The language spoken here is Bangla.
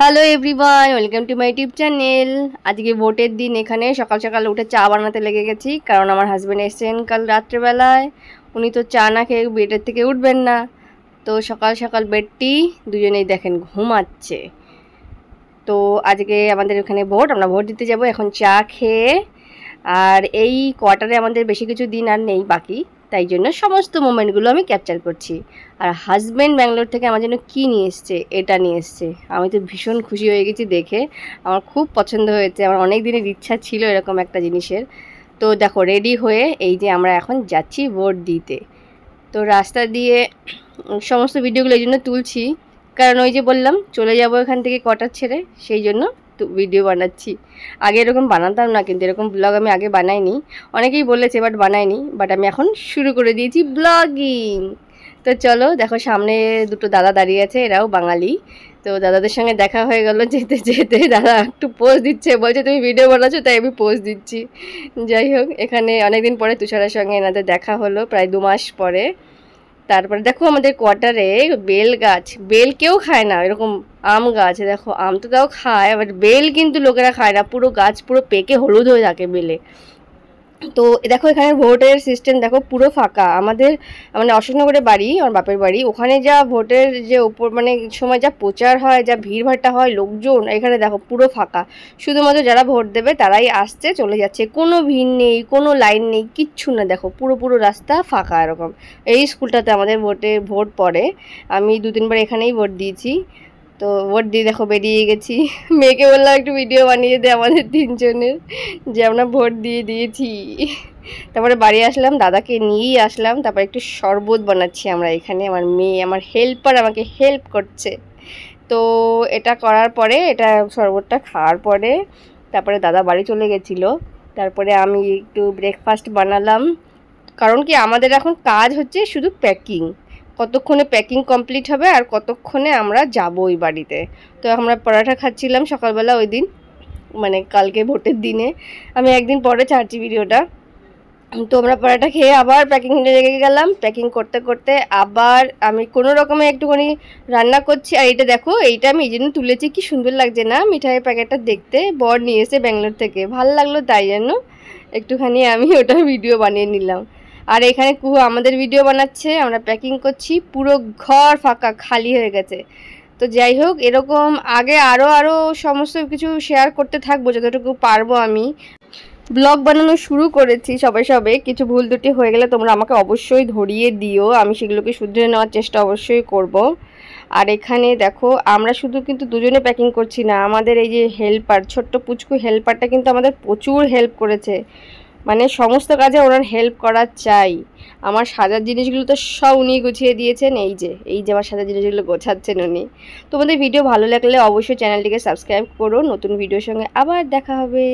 Hello everyone, welcome to my YouTube channel. আজকে ভোটের দিন, এখানে সকাল সকাল উঠে চা বানাতে লেগে গেছি, কারণ আমার হাজব্যান্ড এসেছেন কাল রাত্রেবেলায়। উনি তো চা না খেয়ে বেডের থেকে উঠবেন না। তো সকাল সকাল বেডটি দুজনেই দেখেন ঘুমাচ্ছে। তো আজকে আমাদের এখানে ভোট, আমরা ভোট দিতে যাব এখন চা খেয়ে। আর এই কোয়ার্টারে আমাদের বেশি কিছু দিন আর নেই বাকি, তাই জন্য সমস্ত মোমেন্টগুলো আমি ক্যাপচার করছি। আর হাজব্যান্ড ব্যাঙ্গালোর থেকে আমার জন্য কী নিয়ে এসছে, এটা নিয়ে এসছে। আমি তো ভীষণ খুশি হয়ে গেছি দেখে, আমার খুব পছন্দ হয়েছে। আমার অনেক দিনের ইচ্ছা ছিল এরকম একটা জিনিসের। তো দেখো রেডি হয়ে এই যে আমরা এখন যাচ্ছি ভোট দিতে। তো রাস্তা দিয়ে সমস্ত ভিডিওগুলো এই জন্য তুলছি, কারণ ওই যে বললাম চলে যাব এখান থেকে কোয়ার্টার ছেড়ে, সেই জন্য ভিডিও বানাচ্ছি। আগে এরকম বানাতাম না, কিন্তু এরকম ব্লগ আমি আগে বানাইনি। অনেকেই বলেছে বাট বানাইনি, বাট আমি এখন শুরু করে দিয়েছি ব্লগিং। তো চলো দেখো, সামনে দুটো দাদা দাঁড়িয়ে আছে, এরাও বাঙালি। তো দাদাদের সঙ্গে দেখা হয়ে গেল যেতে যেতে। দাদা একটু পোজ দিচ্ছে, বলছে তুমি ভিডিও বানাচ্ছো তাই আমি পোজ দিচ্ছি। যাই হোক, এখানে অনেকদিন পরে তুষারের সঙ্গে এনাদের দেখা হলো, প্রায় 2 মাস পরে। তারপরে দেখো আমাদের কোয়ার্টারে বেল গাছ, বেল কেউ খায় না, এরকম আম গাছ, দেখো আম তো তাও খায়, বাট বেল কিন্তু লোকেরা খায় না, পুরো গাছ পুরো পেকে হলুদ হয়ে থাকে বেলে। তো দেখো এখানে ভোটের সিস্টেম দেখো পুরো ফাঁকা। আমাদের মানে অশোকনগরে বাড়ি, আমার বাপের বাড়ি, ওখানে যা ভোটের যে উপর মানে সময় যা প্রচার হয়, যা ভিড়ভাট্টা হয় লোকজন, এখানে দেখো পুরো ফাঁকা। শুধুমাত্র যারা ভোট দেবে তারাই আসছে চলে যাচ্ছে, কোনো ভিড় নেই, কোনো লাইন নেই, কিচ্ছু না। দেখো পুরো পুরো রাস্তা ফাঁকা এরকম। এই স্কুলটাতে আমাদের ভোট পড়ে, আমি 2-3 বার এখানেই ভোট দিয়েছি। তো ভোট দিয়ে দেখো বেরিয়ে গেছি। মেয়েকে বললাম একটু ভিডিও বানিয়ে দে আমাদের 3জনের, যে আমরা ভোট দিয়ে দিয়েছি। তারপরে বাড়ি আসলাম, দাদাকে নিয়েই আসলাম। তারপর একটু শরবত বানাচ্ছি আমরা এখানে, আমার মেয়ে, আমার হেল্পার আমাকে হেল্প করছে। তো এটা করার পরে, এটা শরবতটা খাওয়ার পরে তারপরে দাদা বাড়ি চলে গেছিলো। তারপরে আমি একটু ব্রেকফাস্ট বানালাম, কারণ কি আমাদের এখন কাজ হচ্ছে শুধু প্যাকিং। কতক্ষণে প্যাকিং কমপ্লিট হবে আর কতক্ষণে আমরা যাবো ওই বাড়িতে। তো আমরা পরোটা খাচ্ছিলাম সকালবেলা ওই দিন, মানে কালকে ভোটের দিনে। আমি একদিন পরে ছাড়ছি ভিডিওটা। তো আমরা পরোটা খেয়ে আবার প্যাকিং লেগে গেলাম। প্যাকিং করতে করতে আবার আমি কোনো রকমে একটুখানি রান্না করছি। আর এটা দেখো, এইটা আমি এই জন্য তুলেছি, কি সুন্দর লাগছে না মিঠাইয়ের প্যাকেটটা দেখতে। বর নিয়ে এসে ব্যাঙ্গালোর থেকে, ভালো লাগলো তাই জন্য একটুখানি আমি ওটা ভিডিও বানিয়ে নিলাম। আর এখানে কুহু আমাদের ভিডিও বানাচ্ছে, আমরা প্যাকিং করছি, পুরো ঘর ফাঁকা খালি হয়ে গেছে। তো যাই হোক, এরকম আগে আরও সমস্ত কিছু শেয়ার করতে থাকবো যতটুকু পারবো। আমি ব্লগ বানানো শুরু করেছি, সবে কিছু ভুল ত্রুটি হয়ে গেলে তোমরা আমাকে অবশ্যই ধরিয়ে দিও, আমি সেগুলোকে শুধরে নেওয়ার চেষ্টা অবশ্যই করব। আর এখানে দেখো আমরা শুধু কিন্তু দুজনে প্যাকিং করছি না, আমাদের এই যে হেল্পার, ছোট্ট পুচকু হেল্পারটা কিন্তু আমাদের প্রচুর হেল্প করেছে। মানে সমস্ত কাজে ওনার হেল্প করা চাই। আমার সাজার জিনিসগুলো তো সব উনি গুছিয়ে দিয়েছেন, এই যে আমার সাজার জিনিসগুলো গোছাচ্ছেন উনি। তোমাদের ভিডিও ভালো লাগলে অবশ্যই চ্যানেলটিকে সাবস্ক্রাইব করো। নতুন ভিডিওর সঙ্গে আবার দেখা হবে।